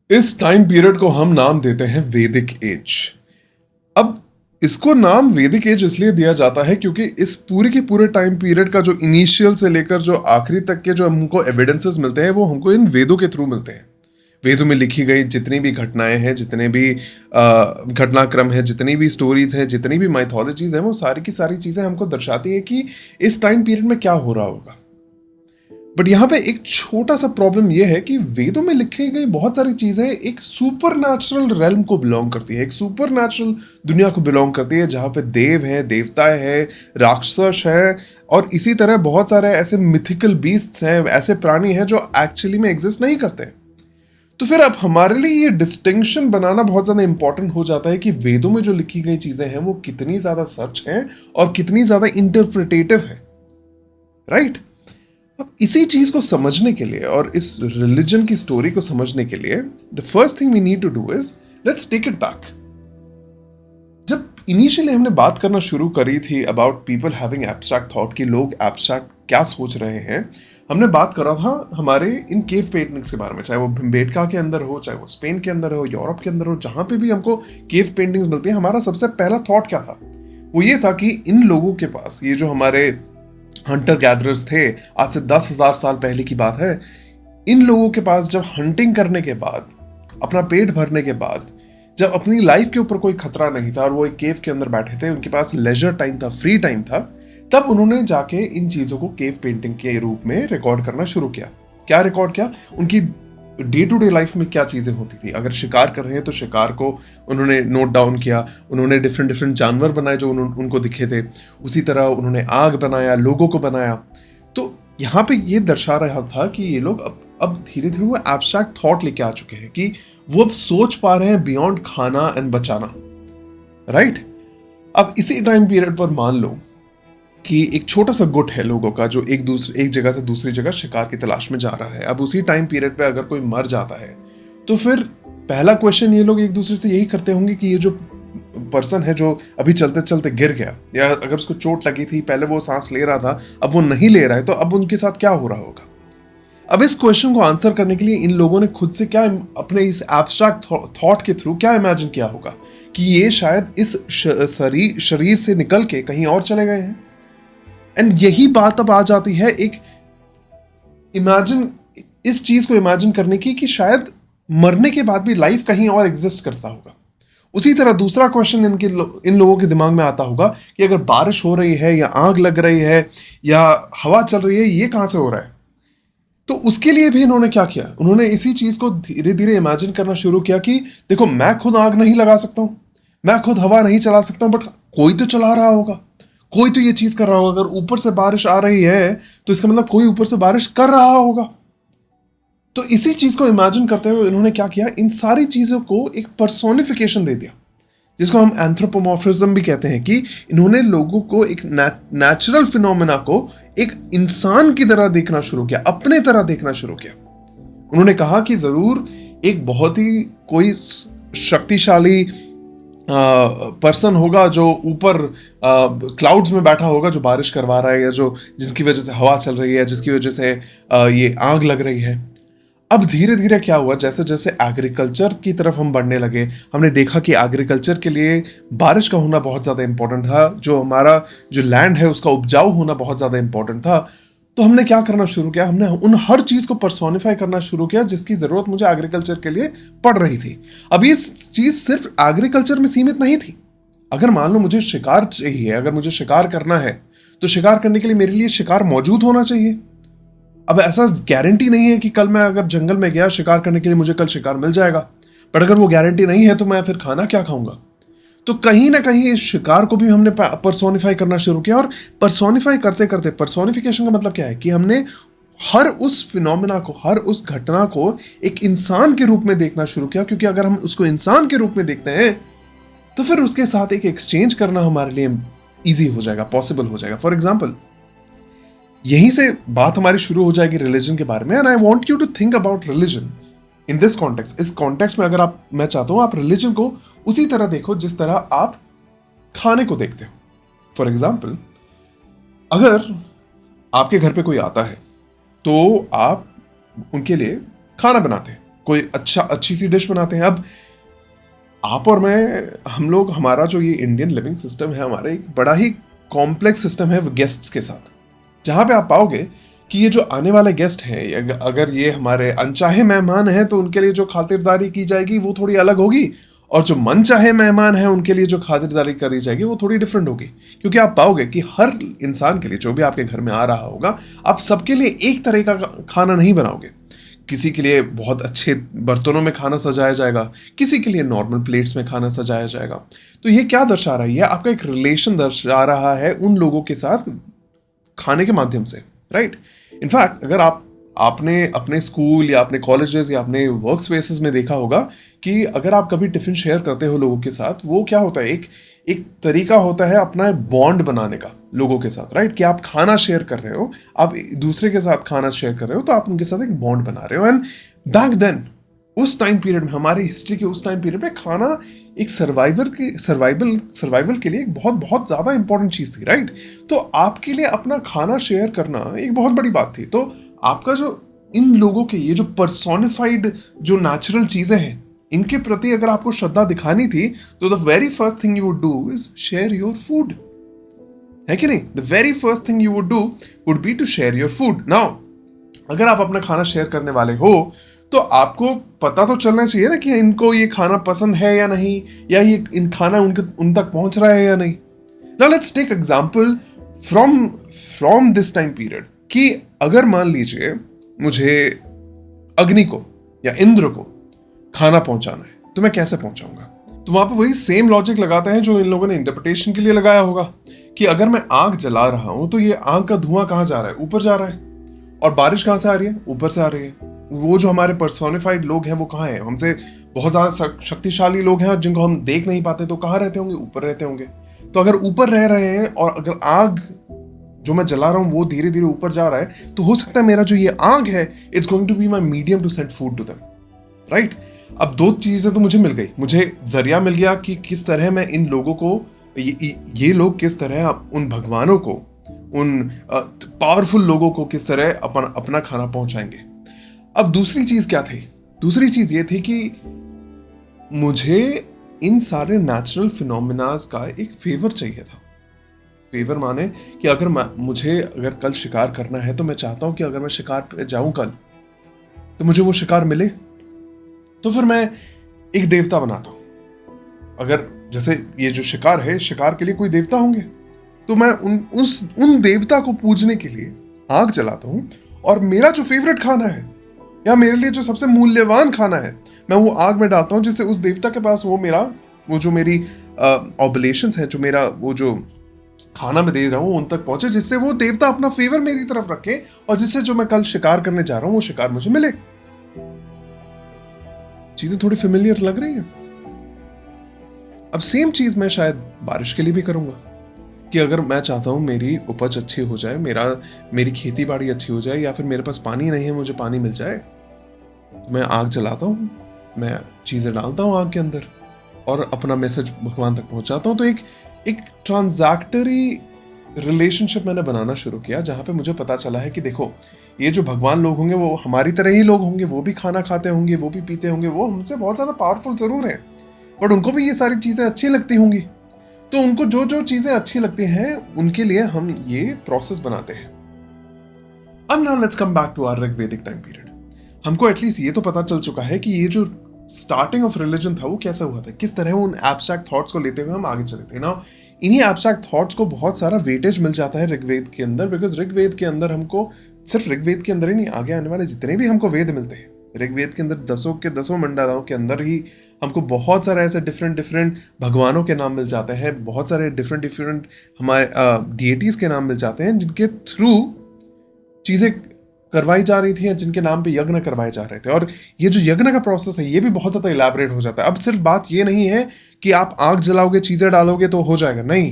इस time period को हम नाम देते हैं वैदिक एज। अब इसको नाम वैदिक एज इसलिए दिया जाता है क्योंकि इस पूरे के पूरे टाइम पीरियड का जो इनिशियल से लेकर जो आखिरी तक के जो हमको एविडेंसेस मिलते हैं वो हमको इन वेदों के थ्रू मिलते हैं। वेदों में लिखी गई जितनी भी घटनाएं हैं, जितने भी घटनाक्रम है, जितनी भी स्टोरीज हैं, जितनी भी माइथोलॉजीज हैं, वो सारी की सारी चीजें हमको दर्शाती है कि इस टाइम पीरियड में क्या हो रहा होगा। बट यहाँ पे एक छोटा सा प्रॉब्लम यह है कि वेदों में लिखी गई बहुत सारी चीजें एक सुपर नेचुरल रेल्म को बिलोंग करती है, एक सुपर नेचुरल दुनिया को बिलोंग करती है, जहाँ पे देव हैं, देवताएं हैं, राक्षस हैं, और इसी तरह बहुत सारे ऐसे मिथिकल बीस्ट्स हैं, ऐसे प्राणी हैं जो एक्चुअली में एग्जिस्ट नहीं करते। तो फिर अब हमारे लिए ये डिस्टिंक्शन बनाना बहुत ज़्यादा इंपॉर्टेंट हो जाता है कि वेदों में जो लिखी गई चीज़ें हैं वो कितनी ज़्यादा सच हैं और कितनी ज़्यादा इंटरप्रिटेटिव है, राइट? अब इसी चीज को समझने के लिए और इस रिलीजन की स्टोरी को समझने के लिए the first thing we need to do is let's take it back. जब इनिशियली हमने बात करना शुरू करी थी about people having abstract thought कि लोग एब्स्ट्रैक्ट क्या सोच रहे हैं, हमने बात करा था हमारे इन केव पेंटिंग्स के बारे में, चाहे वो भिम्बेटका के अंदर हो, चाहे वो स्पेन के अंदर हो, यूरोप के अंदर हो, जहां पे भी हमको केव पेंटिंग्स मिलती हैं। हमारा सबसे पहला थॉट क्या था? वो ये था कि इन लोगों के पास, ये जो हमारे हंटर गैदरर्स थे, आज से 10,000 साल पहले की बात है, इन लोगों के पास जब हंटिंग करने के बाद, अपना पेट भरने के बाद, जब अपनी लाइफ के ऊपर कोई खतरा नहीं था और वो एक केव के अंदर बैठे थे, उनके पास लेजर टाइम था, फ्री टाइम था, तब उन्होंने जाके इन चीजों को केव पेंटिंग के रूप में रिकॉर्ड करना शुरू किया। क्या रिकॉर्ड किया? उनकी डे टू डे लाइफ में क्या चीज़ें होती थी। अगर शिकार कर रहे हैं तो शिकार को उन्होंने नोट डाउन किया, उन्होंने डिफरेंट डिफरेंट जानवर बनाए जो उनको दिखे थे, उसी तरह उन्होंने आग बनाया, लोगों को बनाया। तो यहाँ पे ये दर्शा रहा था कि ये लोग अब धीरे धीरे वो एब्स्ट्रैक्ट थॉट लेके आ चुके हैं कि वो अब सोच पा रहे हैं बियॉन्ड खाना एंड बचाना, राइट? अब इसी टाइम पीरियड पर मान लो कि एक छोटा सा गुट है लोगों का जो एक जगह से दूसरी जगह शिकार की तलाश में जा रहा है। अब उसी टाइम पीरियड पे अगर कोई मर जाता है तो फिर पहला क्वेश्चन ये लोग एक दूसरे से यही करते होंगे कि ये जो पर्सन है जो अभी चलते चलते गिर गया, या अगर उसको चोट लगी थी, पहले वो सांस ले रहा था, अब वो नहीं ले रहा है, तो अब उनके साथ क्या हो रहा होगा? अब इस क्वेश्चन को आंसर करने के लिए इन लोगों ने खुद से क्या, अपने इस एब्स्ट्रैक्ट थॉट के थ्रू क्या इमेजिन किया होगा कि ये शायद इस शरीर से निकल के कहीं और चले गए हैं। एंड यही बात अब आ जाती है एक इमेजिन, इस चीज को इमेजिन करने की कि शायद मरने के बाद भी लाइफ कहीं और एग्जिस्ट करता होगा। उसी तरह दूसरा क्वेश्चन इन लोगों के दिमाग में आता होगा कि अगर बारिश हो रही है या आग लग रही है या हवा चल रही है, ये कहां से हो रहा है? तो उसके लिए भी इन्होंने क्या किया? उन्होंने इसी चीज को धीरे धीरे इमेजिन करना शुरू किया कि देखो, मैं खुद आग नहीं लगा सकता हूं, मैं खुद हवा नहीं चला सकता हूं, बट कोई तो चला रहा होगा, कोई तो ये चीज कर रहा होगा। अगर ऊपर से बारिश आ रही है तो इसका मतलब कोई ऊपर से बारिश कर रहा होगा। तो इसी चीज को इमेजिन करते हुए इन्होंने क्या किया, इन सारी चीजों को एक पर्सोनिफिकेशन दे दिया, जिसको हम एंथ्रोपोमॉर्फिज्म भी कहते हैं, कि इन्होंने लोगों को एक नेचुरल फिनोमेना को एक इंसान की तरह देखना शुरू किया, अपने तरह देखना शुरू किया। उन्होंने कहा कि जरूर एक बहुत ही कोई शक्तिशाली पर्सन होगा जो ऊपर क्लाउड्स में बैठा होगा, जो बारिश करवा रहा है, या जो जिसकी वजह से हवा चल रही है, जिसकी वजह से ये आग लग रही है। अब धीरे धीरे क्या हुआ, जैसे जैसे एग्रीकल्चर की तरफ हम बढ़ने लगे, हमने देखा कि एग्रीकल्चर के लिए बारिश का होना बहुत ज़्यादा इंपॉर्टेंट था, जो हमारा जो लैंड है उसका उपजाऊ होना बहुत ज़्यादा इंपॉर्टेंट था। तो हमने क्या करना शुरू किया, हमने उन हर चीज़ को पर्सोनिफाई करना शुरू किया जिसकी ज़रूरत मुझे एग्रीकल्चर के लिए पड़ रही थी। अब ये चीज़ सिर्फ एग्रीकल्चर में सीमित नहीं थी। अगर मान लो मुझे शिकार चाहिए, अगर मुझे शिकार करना है, तो शिकार करने के लिए मेरे लिए शिकार मौजूद होना चाहिए। अब ऐसा गारंटी नहीं है कि कल मैं अगर जंगल में गया शिकार करने के लिए मुझे कल शिकार मिल जाएगा, पर अगर वो गारंटी नहीं है तो मैं फिर खाना क्या खाऊंगा? तो कहीं ना कहीं इस शिकार को भी हमने पर्सोनिफाई करना शुरू किया, और पर्सोनिफाई करते करते, पर्सोनिफिकेशन का मतलब क्या है कि हमने हर उस फिनोमेना को, हर उस घटना को एक इंसान के रूप में देखना शुरू किया, क्योंकि अगर हम उसको इंसान के रूप में देखते हैं तो फिर उसके साथ एक एक्सचेंज करना हमारे लिए ईजी हो जाएगा, पॉसिबल हो जाएगा। फॉर एग्जाम्पल, यहीं से बात हमारी शुरू हो जाएगी रिलीजन के बारे में। And I want you to think about religion in this context. इस कॉन्टेक्स्ट में अगर मैं चाहता हूं आप रिलीजन को उसी तरह देखो जिस तरह आप खाने को देखते हो। फॉर एग्जाम्पल, अगर आपके घर पे कोई आता है तो आप उनके लिए खाना बनाते हैं, कोई अच्छी सी डिश बनाते हैं। अब आप और मैं, हम लोग, हमारा जो ये इंडियन लिविंग सिस्टम है, हमारा एक बड़ा ही कॉम्प्लेक्स सिस्टम है गेस्ट्स के साथ, जहां पे आप पाओगे कि ये जो आने वाले गेस्ट हैं, अगर ये हमारे अनचाहे मेहमान हैं तो उनके लिए जो खातिरदारी की जाएगी वो थोड़ी अलग होगी, और जो मनचाहे मेहमान हैं उनके लिए जो खातिरदारी करी जाएगी वो थोड़ी डिफरेंट होगी। क्योंकि आप पाओगे कि हर इंसान के लिए, जो भी आपके घर में आ रहा होगा, आप सबके लिए एक तरह का खाना नहीं बनाओगे। किसी के लिए बहुत अच्छे बर्तनों में खाना सजाया जाएगा, किसी के लिए नॉर्मल प्लेट्स में खाना सजाया जाएगा। तो ये क्या दर्शा रहा है? ये आपका एक रिलेशन दर्शा रहा है उन लोगों के साथ खाने के माध्यम से, राइट? इनफैक्ट अगर आपने अपने स्कूल या अपने कॉलेजेस या अपने वर्क स्पेसेस में देखा होगा कि अगर आप कभी टिफिन शेयर करते हो लोगों के साथ, वो क्या होता है, एक तरीका होता है अपना बॉन्ड बनाने का लोगों के साथ, राइट? कि आप खाना शेयर कर रहे हो, आप दूसरे के साथ खाना शेयर कर रहे हो, तो आप उनके साथ एक बॉन्ड बना रहे हो। एंड बैक देन, उस टाइम पीरियड में, हमारी हिस्ट्री के उस टाइम पीरियड में, खाना एक सर्वाइवल के लिए एक बहुत बहुत ज्यादा इंपॉर्टेंट चीज थी, राइट? तो आपके लिए अपना खाना शेयर करना एक बहुत बड़ी बात थी। तो आपका जो इन लोगों के, ये जो पर्सोनिफाइड जो नेचुरल चीजें हैं, इनके प्रति अगर आपको श्रद्धा दिखानी थी, तो the very first thing you would do is share your food, है कि नहीं? The very first thing you would do would be to share your food. Now अगर आप अपना खाना शेयर करने वाले हो, तो आपको पता तो चलना चाहिए ना कि इनको ये खाना पसंद है या नहीं, या ये इन खाना उन तक पहुंच रहा है या नहीं। Now let's take example from this time period, कि अगर मान लीजिए मुझे अग्नि को या इंद्र को खाना पहुंचाना है, तो मैं कैसे पहुंचाऊंगा? तो वहां पर वही सेम लॉजिक लगाते हैं जो इन लोगों ने इंटरप्रिटेशन के लिए लगाया होगा, कि अगर मैं आग जला रहा हूं तो ये आग का धुआं कहां जा रहा है? ऊपर जा रहा है। और बारिश कहां से आ रही है? ऊपर से आ रही है। वो जो हमारे पर्सोनिफाइड लोग हैं वो कहाँ हैं? हमसे बहुत ज्यादा शक्तिशाली लोग हैं, और जिनको हम देख नहीं पाते, तो कहाँ रहते होंगे? ऊपर रहते होंगे। तो अगर ऊपर रह रहे हैं और अगर आग जो मैं जला रहा हूं वो धीरे धीरे ऊपर जा रहा है, तो हो सकता है मेरा जो ये आग है, it's going to be my medium to send food to them, right? अब दो चीजें तो मुझे मिल गई। मुझे जरिया मिल गया कि किस तरह मैं इन लोगों को, ये लोग किस तरह उन भगवानों को, उन पावरफुल लोगों को किस तरह अपना खाना पहुंचाएंगे। अब दूसरी चीज क्या थी? दूसरी चीज ये थी कि मुझे इन सारे नेचुरल फिनोमिनास का एक फेवर चाहिए था। फेवर माने कि अगर मुझे कल शिकार करना है, तो मैं चाहता हूं कि अगर मैं शिकार पे जाऊं कल, तो मुझे वो शिकार मिले। तो फिर मैं एक देवता बनाता हूं। अगर जैसे ये जो शिकार है, शिकार के लिए कोई देवता होंगे, तो मैं उन देवता को पूजने के लिए आग जलाता हूं, और मेरा जो फेवरेट खाना है, या मेरे लिए जो सबसे मूल्यवान खाना है, मैं वो आग में डालता हूं, जिससे उस देवता के पास वो जो मेरी ऑब्लेशंस है, जो मेरा वो जो खाना मैं दे रहा हूं, उन तक पहुंचे, जिससे वो देवता अपना फेवर मेरी तरफ रखे, और जिससे जो मैं कल शिकार करने जा रहा हूं वो शिकार मुझे मिले। चीजें थोड़ी फेमिलियर लग रही हैं। अब सेम चीज मैं शायद बारिश के लिए भी करूंगा, कि अगर मैं चाहता हूं मेरी उपज अच्छी हो जाए, मेरी खेती बाड़ी अच्छी हो जाए, या फिर मेरे पास पानी नहीं है, मुझे पानी मिल जाए, तो मैं आग जलाता हूं, मैं चीजें डालता हूं आग के अंदर, और अपना मैसेज भगवान तक पहुंचाता हूं। तो एक ट्रांजैक्टरी रिलेशनशिप मैंने बनाना शुरू किया, जहां पे मुझे पता चला है कि देखो, ये जो भगवान लोग होंगे वो हमारी तरह ही लोग होंगे, वो भी खाना खाते होंगे, वो भी पीते होंगे, वो हमसे बहुत ज्यादा पावरफुल जरूर हैं, बट उनको भी ये सारी चीजें अच्छी लगती होंगी। तो उनको जो जो चीजें अच्छी लगती हैं, उनके लिए हम ये प्रोसेस बनाते हैं। अब now let's come back to our Rigvedic time period. हमको एटलीस्ट ये तो पता चल चुका है कि ये जो स्टार्टिंग ऑफ रिलीजन था वो कैसा हुआ था, किस तरह उन एब्स्ट्रैक्ट थॉट्स को लेते हुए हम आगे चले थे। नाउ इन्हीं एब्स्ट्रैक्ट थॉट्स को बहुत सारा वेटेज मिल जाता है ऋग्वेद के अंदर, बिकॉज ऋग्वेद के अंदर हमको, सिर्फ ऋग्वेद के अंदर ही नहीं, आगे आने वाले जितने भी हमको वेद मिलते हैं, ऋग्वेद के अंदर 10 मंडलों के अंदर ही हमको बहुत सारे ऐसे डिफरेंट भगवानों के नाम मिल जाते हैं, बहुत सारे डिफरेंट हमारे डिएटीज के नाम मिल जाते हैं, जिनके थ्रू चीजें करवाई जा रही थी, जिनके नाम पे यज्ञ करवाए जा रहे थे। और ये जो यज्ञ का प्रोसेस है, ये भी बहुत ज़्यादा इलैबोरेट हो जाता है। अब सिर्फ बात ये नहीं है कि आप आग जलाओगे, चीज़ें डालोगे तो हो जाएगा, नहीं।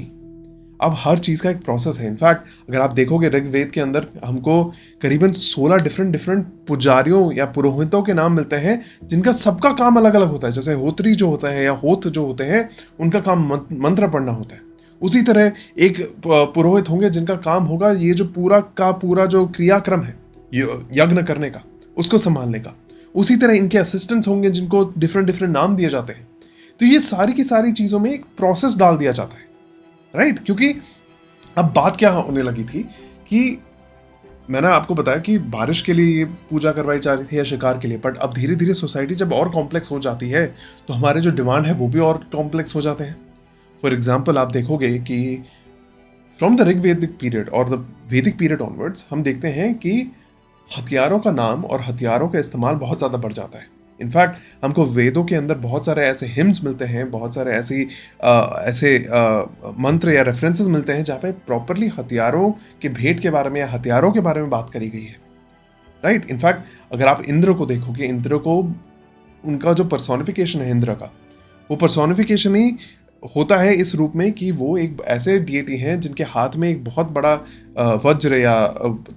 अब हर चीज़ का एक प्रोसेस है। इनफैक्ट अगर आप देखोगे ऋग्वेद के अंदर हमको करीबन 16 डिफरेंट पुजारियों या पुरोहितों के नाम मिलते हैं, जिनका सबका काम अलग अलग होता है। जैसे होत्री जो होता है या होत जो होते हैं, उनका काम मंत्र पढ़ना होता है। उसी तरह एक पुरोहित होंगे जिनका काम होगा ये जो पूरा का पूरा जो क्रियाक्रम है यज्ञ करने का, उसको संभालने का। उसी तरह इनके असिस्टेंट्स होंगे जिनको डिफरेंट डिफरेंट नाम दिए जाते हैं। तो ये सारी की सारी चीज़ों में एक प्रोसेस डाल दिया जाता है, राइट? क्योंकि अब बात क्या होने लगी थी कि मैंने आपको बताया कि बारिश के लिए ये पूजा करवाई जा रही थी या शिकार के लिए, बट अब धीरे धीरे सोसाइटी जब और कॉम्प्लेक्स हो जाती है तो हमारे जो डिमांड है वो भी और कॉम्प्लेक्स हो जाते हैं। फॉर एग्जाम्पल आप देखोगे कि फ्रॉम द ऋग्वेदिक पीरियड और द वैदिक पीरियड ऑनवर्ड्स हम देखते हैं कि हथियारों का नाम और हथियारों का इस्तेमाल बहुत ज़्यादा बढ़ जाता है। इनफैक्ट हमको वेदों के अंदर बहुत सारे ऐसे हिम्स मिलते हैं, बहुत सारे ऐसे मंत्र या रेफरेंसेस मिलते हैं जहाँ पे प्रॉपरली हथियारों के भेंट के बारे में या हथियारों के बारे में बात करी गई है, राइट? इनफैक्ट अगर आप इंद्र को देखोगे, इंद्र को उनका जो पर्सोनिफिकेशन है इंद्र का, वो पर्सोनिफिकेशन ही होता है इस रूप में कि वो एक ऐसे डीएटी हैं जिनके हाथ में एक बहुत बड़ा वज्र या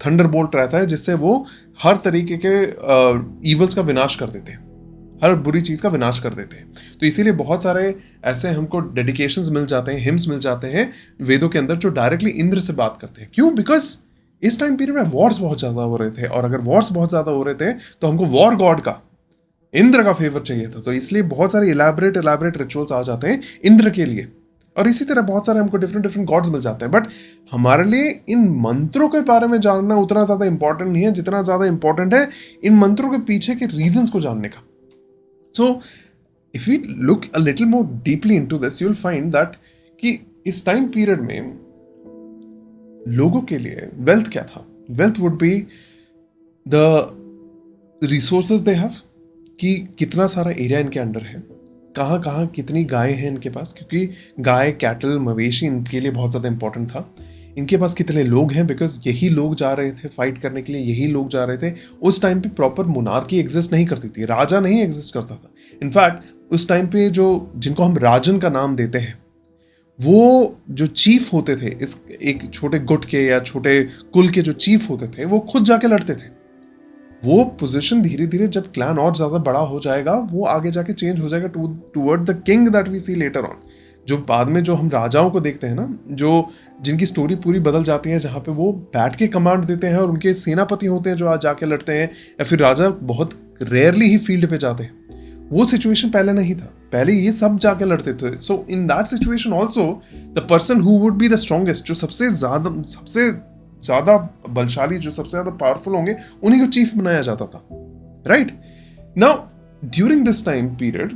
थंडर बोल्ट रहता है, जिससे वो हर तरीके के ईवल्स का विनाश कर देते हैं, हर बुरी चीज़ का विनाश कर देते हैं। तो इसीलिए बहुत सारे ऐसे हमको डेडिकेशंस मिल जाते हैं, हिम्स मिल जाते हैं वेदों के अंदर जो डायरेक्टली इंद्र से बात करते हैं। क्यों? बिकॉज इस टाइम पीरियड में वॉर्स बहुत ज़्यादा हो रहे थे, और अगर वॉर्स बहुत ज़्यादा हो रहे थे तो हमको वॉर गॉड का, इंद्र का फेवर चाहिए था। तो इसलिए बहुत सारे इलैबोरेट रिचुअल्स आ जाते हैं इंद्र के लिए, और इसी तरह बहुत सारे हमको डिफरेंट डिफरेंट गॉड्स मिल जाते हैं। बट हमारे लिए इन मंत्रों के बारे में जानना उतना ज़्यादा इंपॉर्टेंट नहीं है जितना ज़्यादा इंपॉर्टेंट है इन मंत्रों के पीछे के रीजंस को जानने का। So if you look a little more deeply into this, you will find that कि इस टाइम पीरियड में लोगों के लिए वेल्थ क्या था? Wealth would be the resources they have, कि कितना सारा एरिया इनके अंडर है, कहाँ कहाँ कितनी गायें हैं इनके पास, क्योंकि गाय, कैटल, मवेशी इनके लिए बहुत ज़्यादा इंपॉर्टेंट था। इनके पास कितने लोग हैं, बिकॉज यही लोग जा रहे थे फाइट करने के लिए, यही लोग जा रहे थे। उस टाइम पे प्रॉपर मोनार्की एग्जिस्ट नहीं करती थी, राजा नहीं एग्जिस्ट करता था। इनफैक्ट उस टाइम पे जो जिनको हम राजन का नाम देते हैं, वो जो चीफ होते थे, इस एक छोटे गुट के या छोटे कुल के जो चीफ होते थे, वो खुद जाके लड़ते थे। वो पोजीशन धीरे धीरे जब क्लैन और ज़्यादा बड़ा हो जाएगा, वो आगे जाके चेंज हो जाएगा toward the king that we see later on. जो बाद में जो हम राजाओं को देखते हैं ना, जो जिनकी स्टोरी पूरी बदल जाती है, जहाँ पे वो बैठ के कमांड देते हैं और उनके सेनापति होते हैं जो आज जाके लड़ते हैं, या फिर राजा बहुत रेयरली ही फील्ड पे जाते हैं। वो सिचुएशन पहले नहीं था, पहले ये सब जाके लड़ते थे। So in that situation also the person who would be the strongest, जो सबसे ज़्यादा बलशाली, जो सबसे ज़्यादा पावरफुल होंगे, उन्हीं को चीफ बनाया जाता था, right? Now during this time period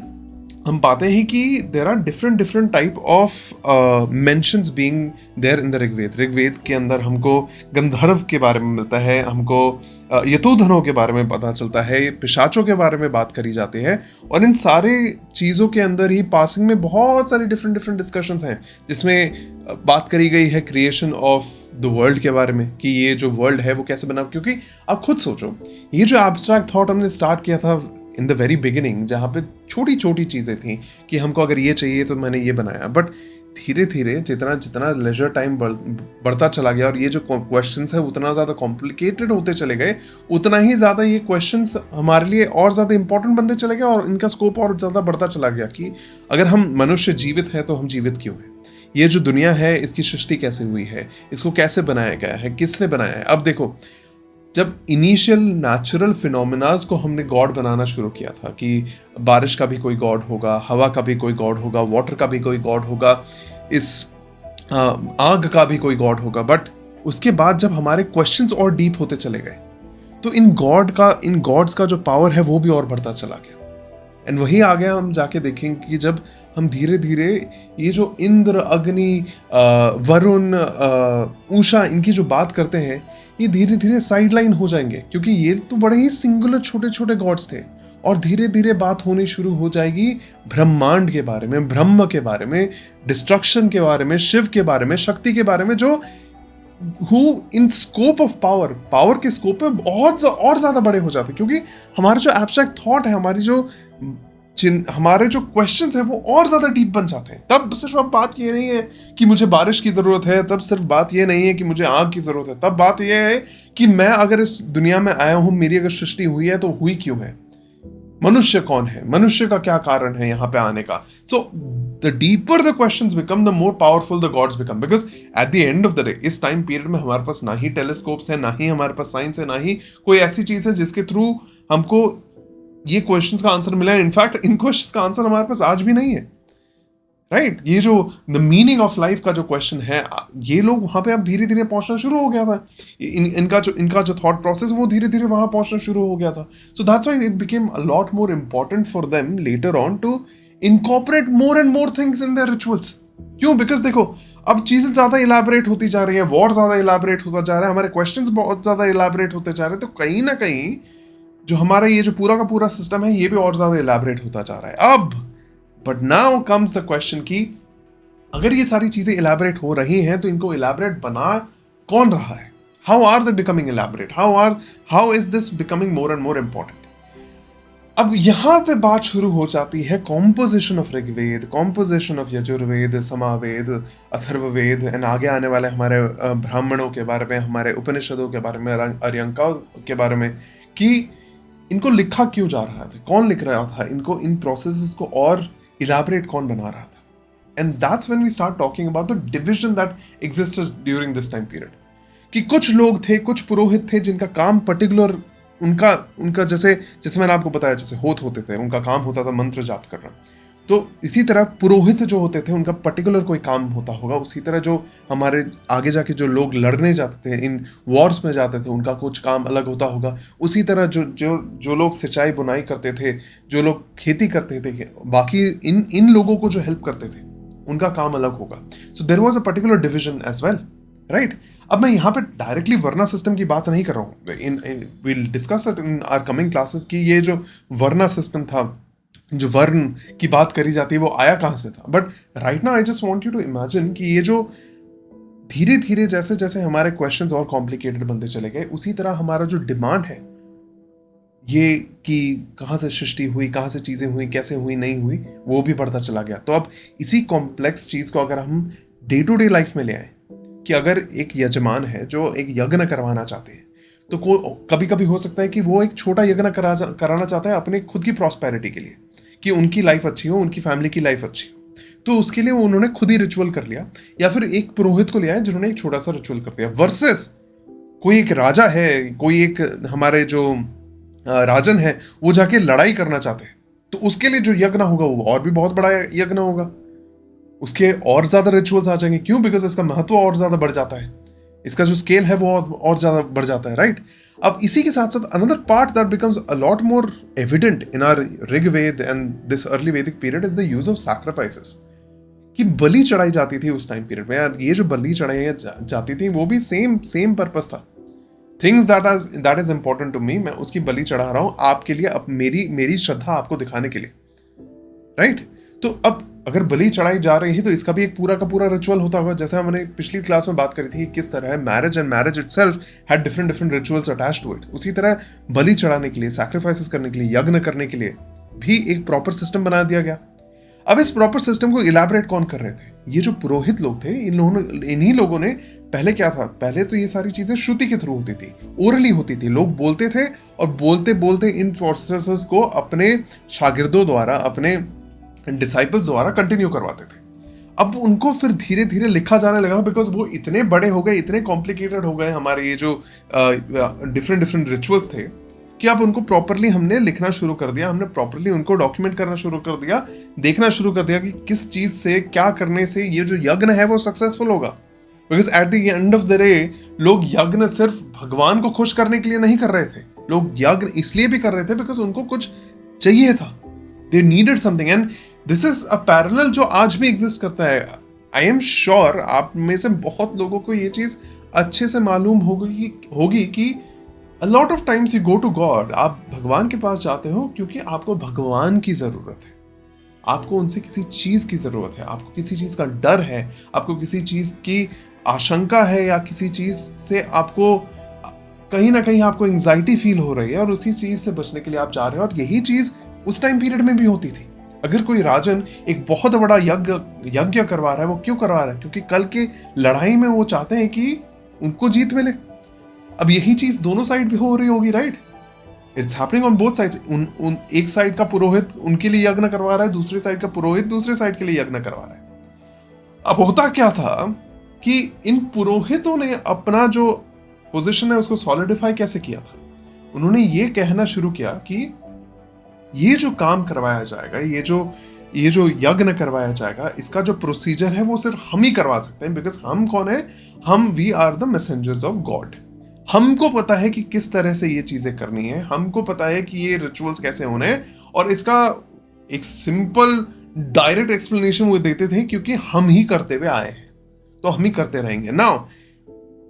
हम पाते हैं कि there are different type of mentions being there in the Rigveda. Rigveda के अंदर हमको गंधर्व के बारे में मिलता है, हमको यतोधनों के बारे में पता चलता है, पिशाचों के बारे में बात करी जाती है, और इन सारे चीज़ों के अंदर ही पासिंग में बहुत सारी डिफरेंट डिस्कशंस हैं, जिसमें बात करी गई है क्रिएशन ऑफ द वर्ल्ड के बारे में, कि ये जो वर्ल्ड है वो कैसे बना। क्योंकि आप खुद सोचो, ये जो एब्स्ट्रैक्ट थॉट हमने स्टार्ट किया था इन द वेरी बिगिनिंग, जहाँ पे छोटी छोटी चीज़ें थी कि हमको अगर ये चाहिए तो मैंने ये बनाया, बट धीरे धीरे जितना जितना लेजर टाइम बढ़ता चला गया और ये जो क्वेश्चंस है उतना ज़्यादा कॉम्प्लिकेटेड होते चले गए, उतना ही ज़्यादा ये क्वेश्चंस हमारे लिए और ज़्यादा इंपॉर्टेंट बनते चले गए, और इनका स्कोप और ज़्यादा बढ़ता चला गया कि अगर हम मनुष्य जीवित हैं तो हम जीवित क्यों हैं, ये जो दुनिया है इसकी सृष्टि कैसे हुई है, इसको कैसे बनाया गया है, किसने बनाया है। अब देखो, जब इनिशियल नेचुरल फिनोमिनाज को हमने गॉड बनाना शुरू किया था कि बारिश का भी कोई गॉड होगा, हवा का भी कोई गॉड होगा, वाटर का भी कोई गॉड होगा, इस आग का भी कोई गॉड होगा, बट उसके बाद जब हमारे क्वेश्चंस और डीप होते चले गए तो इन गॉड्स का जो पावर है वो भी और बढ़ता चला गया। एंड वही आ गया, हम जाके देखेंगे कि जब हम धीरे धीरे ये जो इंद्र, अग्नि, वरुण, उषा, इनकी जो बात करते हैं, ये धीरे धीरे साइडलाइन हो जाएंगे, क्योंकि ये तो बड़े ही सिंगुलर छोटे छोटे गॉड्स थे, और धीरे धीरे बात होनी शुरू हो जाएगी ब्रह्मांड के बारे में, ब्रह्म के बारे में, डिस्ट्रक्शन के बारे में, शिव के बारे में, शक्ति के बारे में, जो who in scope of power के स्कोप में बहुत और ज़्यादा बड़े हो जाते हैं। क्योंकि हमारे जो एब्स्ट्रैक्ट थॉट है, हमारे जो क्वेश्चंस हैं वो और ज़्यादा डीप बन जाते हैं। तब सिर्फ अब बात ये नहीं है कि मुझे बारिश की ज़रूरत है, तब सिर्फ बात ये नहीं है कि मुझे आग की ज़रूरत है, तब बात ये है कि मैं अगर इस दुनिया में आया हूँ, मेरी अगर सृष्टि हुई है तो हुई क्यों है, मनुष्य कौन है, मनुष्य का क्या कारण है यहाँ पे आने का। So the deeper the questions become, the more powerful the gods become, because at the end of the day इस टाइम पीरियड में हमारे पास ना ही टेलीस्कोप्स है, ना ही हमारे पास साइंस है, ना ही कोई ऐसी चीज़ है जिसके थ्रू हमको ये क्वेश्चंस का आंसर मिला है। इनफैक्ट इन क्वेश्चंस का आंसर हमारे पास आज भी नहीं है, राइट? ये जो द मीनिंग ऑफ लाइफ का जो क्वेश्चन है, ये लोग वहां पे अब धीरे धीरे पहुंचना शुरू हो गया था। इनका जो थॉट प्रोसेस वो धीरे धीरे वहां पहुंचना शुरू हो गया था। So that's why it became a lot more important for them later on to incorporate more and more things in their rituals. क्यों? बिकॉज देखो, अब चीजें ज्यादा इलाबरेट होती जा रही है, वॉर ज्यादा इलाबरेट होता जा रहा है, हमारे क्वेश्चंस बहुत ज्यादा इलाबरेट होते जा रहे हैं, तो कहीं ना कहीं जो हमारा ये जो पूरा का पूरा सिस्टम है, ये भी और ज्यादा इलाबरेट होता जा रहा है अब। But now comes the question कि अगर ये सारी चीजें इलाबरेट हो रही हैं, तो इनको इलाबरेट बना कौन रहा है? How are they becoming elaborate? How is this becoming more and more important? अब यहां पे बात शुरू हो जाती है composition of Rigveda, composition of Yajurveda, Samaveda, Atharvaveda, and आगे आने वाले हमारे ब्राह्मणों के बारे में, हमारे उपनिषदों के बारे में, अर्यंका के बारे में, कि इनको लिखा क्यों जा रहा था, कौन लिख रहा था इनको, इन प्रोसेसेस को और इलाबरेट कौन बना रहा था। And that's when we start talking about the division that existed during this time period. कि कुछ लोग थे, कुछ पुरोहित थे, जिनका काम पर्टिकुलर उनका जैसे मैंने आपको बताया, जैसे होते थे, उनका काम होता था मंत्र जाप करना। तो इसी तरह पुरोहित जो होते थे, उनका पर्टिकुलर कोई काम होता होगा। उसी तरह जो हमारे आगे जाके जो लोग लड़ने जाते थे, इन वॉर्स में जाते थे, उनका कुछ काम अलग होता होगा। उसी तरह जो लोग सिंचाई बुनाई करते थे, जो लोग खेती करते थे, बाकी इन लोगों को जो हेल्प करते थे, उनका काम अलग होगा। So there was a particular division as well, right? अब मैं यहाँ पे डायरेक्टली वर्ना सिस्टम की बात नहीं कर रहा हूँ। Will discuss it in our coming classes कि ये जो वर्ना सिस्टम था, जो वर्ण की बात करी जाती है, वो आया कहाँ से था। But right now I just want you to imagine कि ये जो धीरे धीरे जैसे जैसे हमारे क्वेश्चंस और कॉम्प्लिकेटेड बनते चले गए, उसी तरह हमारा जो डिमांड है, ये कि कहाँ से सृष्टि हुई, कहाँ से चीजें हुई, कैसे हुई, नहीं हुई, वो भी बढ़ता चला गया। तो अब इसी कॉम्प्लेक्स चीज को अगर हम डे टू डे लाइफ में ले आए, कि अगर एक यजमान है जो एक यज्ञ करवाना चाहते हैं, तो कभी कभी हो सकता है कि वो एक छोटा यज्ञ कराना चाहता है अपने खुद की प्रॉस्पेरिटी के लिए, कि उनकी लाइफ अच्छी हो, उनकी फैमिली की लाइफ अच्छी हो। तो उसके लिए उन्होंने खुद ही रिचुअल कर लिया, या फिर एक पुरोहित को लिया है जिन्होंने एक छोटा सा रिचुअल कर दिया। वर्सेस कोई एक राजा है, कोई एक हमारे जो राजन है, वो जाके लड़ाई करना चाहते हैं, तो उसके लिए जो यज्ञ होगा वो और भी बहुत बड़ा यज्ञ होगा, उसके और ज्यादा रिचुअल्स आ जाएंगे। क्यों? बिकॉज इसका महत्व और ज्यादा बढ़ जाता है, इसका जो स्केल है वो और ज्यादा बढ़ जाता है, राइट? अब इसी के साथ साथ another part that becomes a lot more evident in our Rigveda and this early Vedic period is the use of sacrifices. कि बलि चढ़ाई जाती थी उस टाइम पीरियड में। यार, ये जो बलि चढ़ाई जाती थी, वो भी सेम पर्पस था। Things that is important to me, मैं उसकी बलि चढ़ा रहा हूं आपके लिए, अब मेरी श्रद्धा आपको दिखाने के लिए, राइट? तो अब अगर बलि चढ़ाई जा रही है, तो इसका भी एक पूरा का पूरा रिचुअल होता होगा। जैसे हमने पिछली क्लास में बात करी थी कि किस तरह marriage itself had different rituals attached to it, उसी तरह बलि चढ़ाने के लिए, सैक्रिफाइसेस करने के लिए, यज्ञ करने के लिए भी एक प्रॉपर सिस्टम बना दिया गया। अब इस प्रॉपर सिस्टम को इलैबोरेट कौन कर रहे थे? ये जो पुरोहित लोग थे, इन्हीं लोगों ने पहले क्या था, पहले तो ये सारी चीजें श्रुति के थ्रू होती थी, ओरली होती थी, लोग बोलते थे, और बोलते बोलते इन प्रोसेसेस को अपने शागिर्दों द्वारा, अपने डिसाइपल्स द्वारा कंटिन्यू करवाते थे। अब उनको फिर धीरे धीरे लिखा जाने लगा, बिकॉज वो इतने बड़े हो गए, इतने कॉम्प्लिकेटेड हो गए हमारे ये जो डिफरेंट रिचुअल्स थे, कि अब उनको प्रॉपरली हमने लिखना शुरू कर दिया, हमने प्रॉपरली उनको डॉक्यूमेंट करना शुरू कर दिया, देखना शुरू कर दिया कि किस चीज से, क्या करने से ये जो यज्ञ है वो सक्सेसफुल होगा। Because at the end of the day लोग यज्ञ सिर्फ भगवान को खुश करने के लिए नहीं कर रहे थे, लोग यज्ञ इसलिए भी कर रहे थे बिकॉज उनको कुछ चाहिए था, they needed something. And this is a parallel जो आज भी एग्जिस्ट करता है। आई एम श्योर आप में से बहुत लोगों को ये चीज अच्छे से मालूम होगी कि a lot of times you go to God, आप भगवान के पास जाते हो क्योंकि आपको भगवान की जरूरत है, आपको उनसे किसी चीज की जरूरत है, आपको किसी चीज का डर है, आपको किसी चीज की आशंका है, या किसी चीज से आपको कहीं ना कहीं आपको एंजाइटी फील हो रही है, और उसी चीज से बचने के लिए आप जा रहे हो। और यही चीज उस टाइम पीरियड में भी होती थी। अगर कोई राजन एक बहुत बड़ा यज्ञ करवा रहा है, वो क्यों करवा रहा है? क्योंकि कल के लड़ाई में वो चाहते हैं कि उनको जीत मिले। अब यही चीज दोनों साइड भी हो रही होगी, right? It's happening on both sides. एक साइड का पुरोहित उनके लिए यज्ञ करवा रहा है, दूसरे साइड का पुरोहित दूसरे साइड के लिए यज्ञ करवा रहा है। अब होता क्या था कि इन पुरोहितों ने अपना जो पोजीशन है उसको सॉलिडिफाई कैसे किया था? उन्होंने ये कहना शुरू किया कि ये जो काम करवाया जाएगा, ये जो यज्ञ करवाया जाएगा, इसका जो प्रोसीजर है वो सिर्फ हम ही करवा सकते हैं, बिकॉज हम कौन है? हम we are the messengers of God. हमको पता है कि किस तरह से ये चीजें करनी है, हमको पता है कि ये रिचुअल्स कैसे होने हैं, और इसका एक सिंपल डायरेक्ट एक्सप्लेनेशन वो देते थे क्योंकि हम ही करते हुए आए हैं, तो हम ही करते रहेंगे। नाउ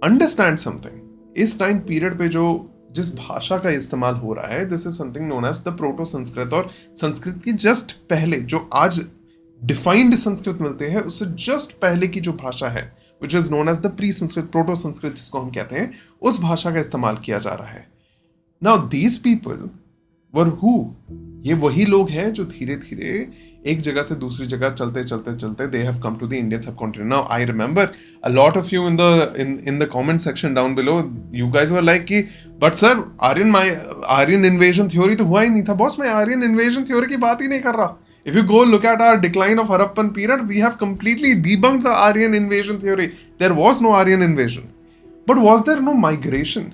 अंडरस्टैंड समथिंग, इस टाइम पीरियड पे जो जिस भाषा का इस्तेमाल हो रहा है, this is something known as the proto Sanskrit, और संस्कृत की जस्ट पहले जो आज डिफाइंड संस्कृत मिलते हैं उससे जस्ट पहले की जो भाषा है, which is known as the pre Sanskrit, proto Sanskrit जिसको हम कहते हैं, उस भाषा का इस्तेमाल किया जा रहा है। Now these people were who, ये वही लोग हैं जो धीरे धीरे एक जगह से दूसरी जगह चलते चलते चलते they have come to the Indian subcontinent. Now I remember a lot of you in the comment section down below, you guys were like कि but sir Aryan invasion theory तो हुआ ही नहीं था। बॉस, मैं आर्यन इन्वेजन थ्योरी की बात ही नहीं कर रहा। If you go look at our decline of Harappan period, we have completely debunked the Aryan invasion theory. There was no Aryan invasion. But was there no migration?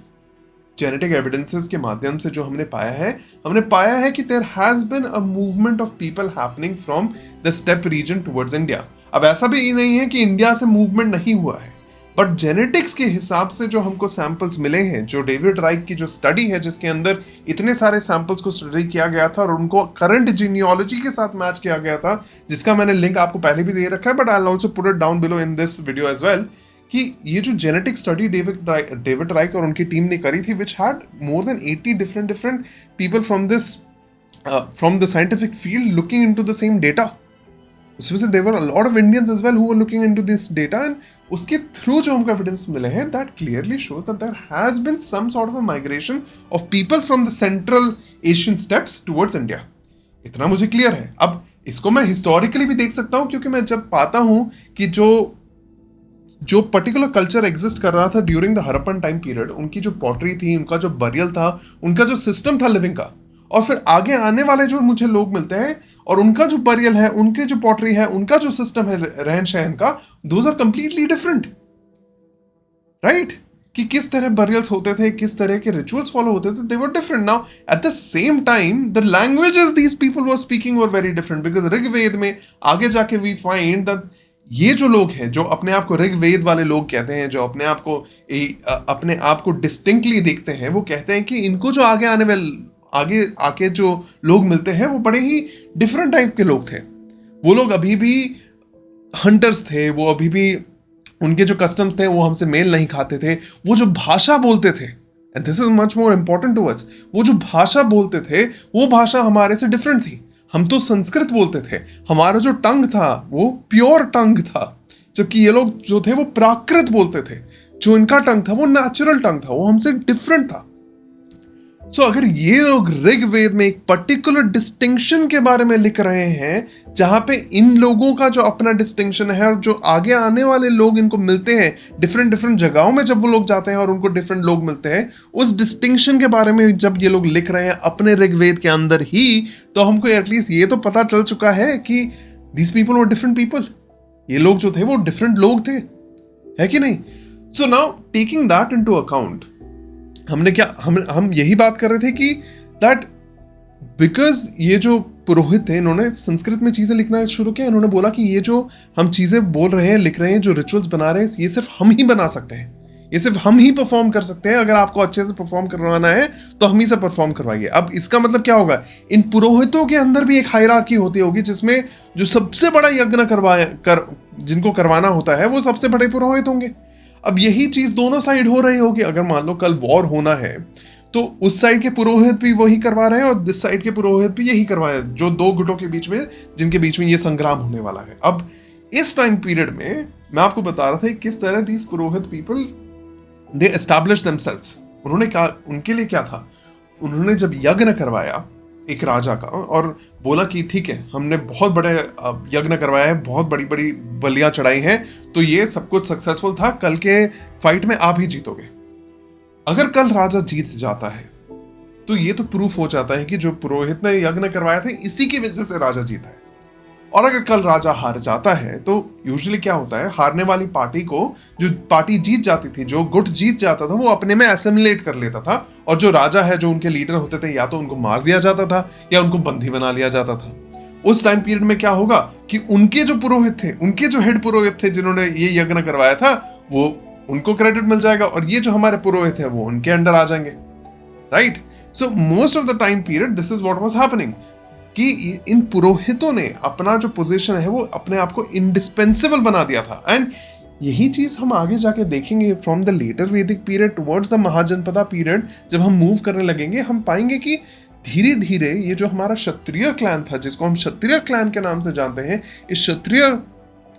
Genetic evidences के माध्यम से जो हमने पाया है कि there has been a movement of people happening from the steppe region towards India. अब ऐसा भी नहीं है कि इंडिया से मूवमेंट नहीं हुआ है, बट जेनेटिक्स के हिसाब से जो हमको सैंपल्स मिले हैं, जो डेविड राइक की जो स्टडी है जिसके अंदर इतने सारे सैंपल्स को स्टडी किया गया था और उनको करंट जीनियोलॉजी के साथ मैच किया गया था, जिसका मैंने लिंक आपको पहले भी दे रखा है, but I will also put it down below in this video as well, कि ये जो जेनेटिक स्टडी डेविड राइक और उनकी टीम ने करी थी, which had more than 80 different people from the scientific field looking into the same data. उसमें से there were a lot of Indians as well who were looking into this data, and उसके through जो हमको evidence मिले हैं, that clearly shows that there has been some sort of a migration of people from the central Asian steppes towards India. इतना मुझे clear है। अब इसको मैं हिस्टोरिकली भी देख सकता हूँ, क्योंकि मैं जब पाता हूँ कि जो पर्टिकुलर कल्चर एग्जिस्ट कर रहा था during the Harappan time period, उनकी जो पॉटरी थी, उनका जो बरियल था, उनका जो सिस्टम था लिविंग का, और फिर आगे आने वाले जो मुझे लोग मिलते हैं और उनका जो बरियल है, उनके जो पॉटरी है, उनका जो सिस्टम है रहन सहन का, those are completely different, right? कि किस तरह बरियल्स होते थे, किस तरह के रिचुअल्स फॉलो होते थे, they were different. Now at the same time the languages these people were speaking were very different, because Rigveda में आगे जाके वी फाइंड दैट ये जो लोग हैं, जो अपने आप को ऋग्वेद वाले लोग कहते हैं, जो अपने आप को डिस्टिंक्टली देखते हैं, वो कहते हैं कि इनको जो आगे आके जो लोग मिलते हैं वो बड़े ही डिफरेंट टाइप के लोग थे। वो लोग अभी भी हंटर्स थे, वो अभी भी उनके जो कस्टम्स थे वो हमसे मेल नहीं खाते थे। वो जो भाषा बोलते थे, and this is much more important to us, वो जो भाषा बोलते थे वो भाषा हमारे से डिफरेंट थी। हम तो संस्कृत बोलते थे, हमारा जो टंग था वो प्योर टंग था, जबकि ये लोग जो थे वो प्राकृत बोलते थे। जो इनका टंग था वो नेचुरल टंग था, वो हमसे डिफरेंट था। सो अगर ये लोग ऋग्वेद में एक पर्टिकुलर डिस्टिंक्शन के बारे में लिख रहे हैं, जहां पे इन लोगों का जो अपना डिस्टिंक्शन है, और जो आगे आने वाले लोग इनको मिलते हैं डिफरेंट जगहों में, जब वो लोग जाते हैं और उनको डिफरेंट लोग मिलते हैं, उस डिस्टिंक्शन के बारे में जब ये लोग लिख रहे हैं अपने ऋग्वेद के अंदर ही, तो हमको एटलीस्ट ये तो पता चल चुका है कि these people were different people. ये लोग जो थे वो डिफरेंट लोग थे, है कि नहीं? So now taking that into account, हम यही बात कर रहे थे कि दैट बिकॉज ये जो पुरोहित थे, इन्होंने संस्कृत में चीजें लिखना शुरू किया। इन्होंने बोला कि ये जो हम चीजें बोल रहे हैं, लिख रहे हैं, जो रिचुअल्स बना रहे हैं, ये सिर्फ हम ही बना सकते हैं, ये सिर्फ हम ही परफॉर्म कर सकते हैं। अगर आपको अच्छे से परफॉर्म करवाना है तो हम ही से परफॉर्म करवाइए। अब इसका मतलब क्या होगा? इन पुरोहितों के अंदर भी एक हायरार्की होती होगी, जिसमें जो सबसे बड़ा यज्ञ जिनको करवाना होता है वो सबसे बड़े पुरोहित होंगे। अब यही चीज दोनों साइड हो रही होगी। अगर मान लो कल वॉर होना है तो उस साइड के पुरोहित भी वही करवा रहे हैं और दिस साइड के पुरोहित भी यही करवा रहे हैं, जो दो गुटों के बीच में, जिनके बीच में ये संग्राम होने वाला है। अब इस टाइम पीरियड में मैं आपको बता रहा था किस तरह these Purohit people they establish themselves. उन्होंने क्या, उनके लिए क्या था? उन्होंने जब यज्ञ करवाया एक राजा का और बोला कि ठीक है, हमने बहुत बड़े यज्ञ करवाया है, बहुत बड़ी बड़ी बलियां चढ़ाई हैं, तो ये सब कुछ सक्सेसफुल था, कल के फाइट में आप ही जीतोगे। अगर कल राजा जीत जाता है तो ये तो प्रूफ हो जाता है कि जो पुरोहित ने यज्ञ करवाया था इसी की वजह से राजा जीता है। और अगर कल राजा हार जाता है तो यूजुअली क्या होता है, हारने वाली पार्टी को, जो पार्टी जीत जाती थी, जो गुट जीत जाता था, वो अपने में एसिमिलेट कर लेता था, और जो राजा है, जो उनके लीडर होते थे, या तो उनको मार दिया जाता था या उनको बंदी बना लिया जाता था। उस टाइम पीरियड में क्या होगा कि उनके जो पुरोहित थे, उनके जो हेड पुरोहित थे जिन्होंने ये यज्ञ करवाया था, वो उनको क्रेडिट मिल जाएगा, और ये जो हमारे पुरोहित है वो उनके अंडर आ जाएंगे, right. So most of the time period this is what was happening, कि इन पुरोहितों ने अपना जो पोजीशन है वो अपने आप को इंडिस्पेंसिबल बना दिया था। एंड यही चीज हम आगे जाके देखेंगे फ्रॉम द लेटर वैदिक period towards the Mahajanapada period. जब हम मूव करने लगेंगे, हम पाएंगे कि धीरे धीरे ये जो हमारा क्षत्रिय क्लैन था, जिसको हम क्षत्रिय क्लैन के नाम से जानते हैं, इस क्षत्रिय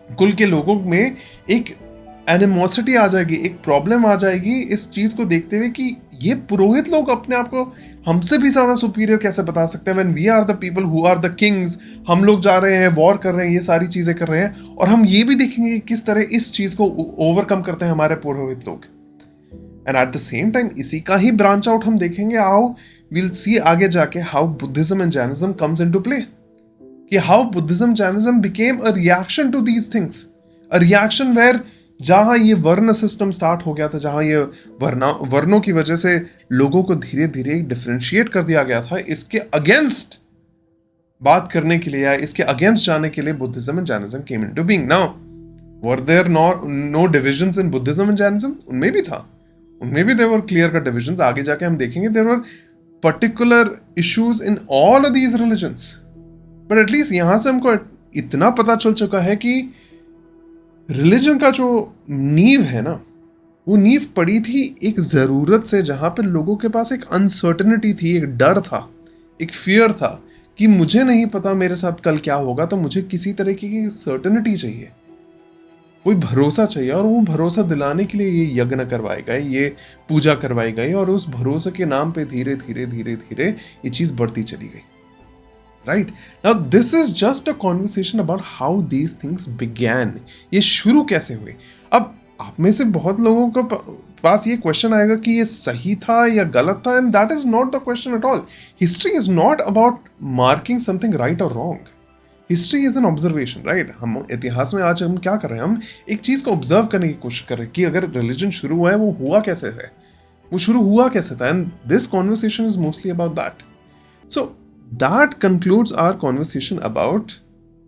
कुल के लोगों में एक एनिमोसिटी आ जाएगी, एक प्रॉब्लम आ जाएगी इस चीज को देखते हुए कि ये पुरोहित लोग अपने आप को हमसे भी ज्यादा सुपीरियर कैसे बता सकते हैं, when we are the people who are the kings. हम लोग जा रहे हैं, वॉर कर रहे हैं, ये सारी चीजें कर रहे हैं, और हम ये भी देखेंगे कि किस तरह इस चीज को ओवरकम करते हैं हमारे पुरोहित लोग। And eight the same time इसी का ही ब्रांच आउट हम देखेंगे, हाउ विल सी आगे जाके how Buddhism and Jainism comes into play, कि how Buddhism Jainism became a reaction to these things, a reaction where जहां ये वर्ण सिस्टम स्टार्ट हो गया था, जहां ये वर्णों की वजह से लोगों को धीरे धीरे डिफरेंशिएट कर दिया गया था, इसके अगेंस्ट बात करने के लिए या इसके अगेंस्ट जाने के लिए Buddhism and Jainism came into being. Now were there no divisions in Buddhism and Jainism? उनमें भी था, उनमें भी there were clear cut divisions. आगे जाके हम देखेंगे there were particular issues in all of these religions, but at least यहां से हमको इतना पता चल चुका है कि रिलीजन का जो नींव है ना, वो नींव पड़ी थी एक ज़रूरत से, जहाँ पे लोगों के पास एक अनसर्टेनिटी थी, एक डर था, एक फियर था कि मुझे नहीं पता मेरे साथ कल क्या होगा, तो मुझे किसी तरह की सर्टेनिटी चाहिए, कोई भरोसा चाहिए, और वो भरोसा दिलाने के लिए ये यज्ञ करवाए गए, ये पूजा करवाई गई, और उस भरोसे के नाम पे धीरे धीरे धीरे धीरे ये चीज़ बढ़ती चली गई। Right now, this is just a conversation about how these things began. ये शुरू कैसे हुए? अब आप में से बहुत लोगों के पास ये क्वेश्चन आएगा कि ये सही था या गलत था, and that is not the question at all. History is not about marking something right or wrong. History is an observation, right? हम इतिहास में आज हम क्या कर रहे हैं, हम एक चीज को ऑब्जर्व करने की कोशिश कर रहे हैं कि अगर रिलीजन शुरू हुआ है, वो हुआ कैसे है, वो शुरू हुआ कैसे था, and this conversation is mostly about that. So that concludes our conversation about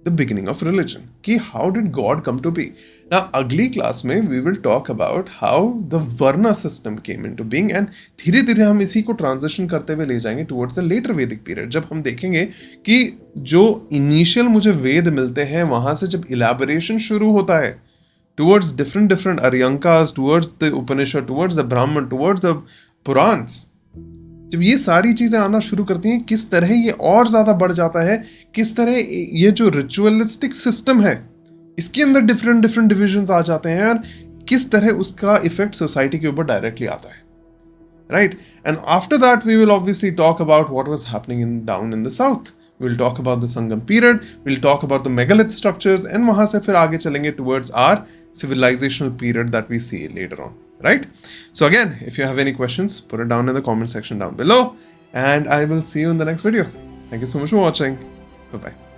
the beginning of religion, कि how did God come to be. Now अगली क्लास में we will talk about how the varna system came into being, and धीरे धीरे हम इसी को transition करते हुए ले जाएंगे towards the later Vedic period, जब हम देखेंगे कि जो इनिशियल मुझे वेद मिलते हैं, वहां से जब इलेबोरेशन शुरू होता है towards different Aryankas, towards the Upanishad, towards the Brahman, towards the Purans, जब ये सारी चीजें आना शुरू करती हैं, किस तरह ये और ज्यादा बढ़ जाता है, किस तरह ये जो रिचुअलिस्टिक सिस्टम है इसके अंदर डिफरेंट डिविजन्स आ जाते हैं, और किस तरह उसका इफेक्ट सोसाइटी के ऊपर डायरेक्टली आता है, right. And after that we will obviously talk about what was happening in down in the south, we will talk about the Sangam period, we will talk about the megalith structures, and वहां से फिर आगे चलेंगे towards our civilizational period that we see later on, right? So again, if you have any questions, put it down in the comment section down below, and I will see you in the next video. Thank you so much for watching. Bye bye.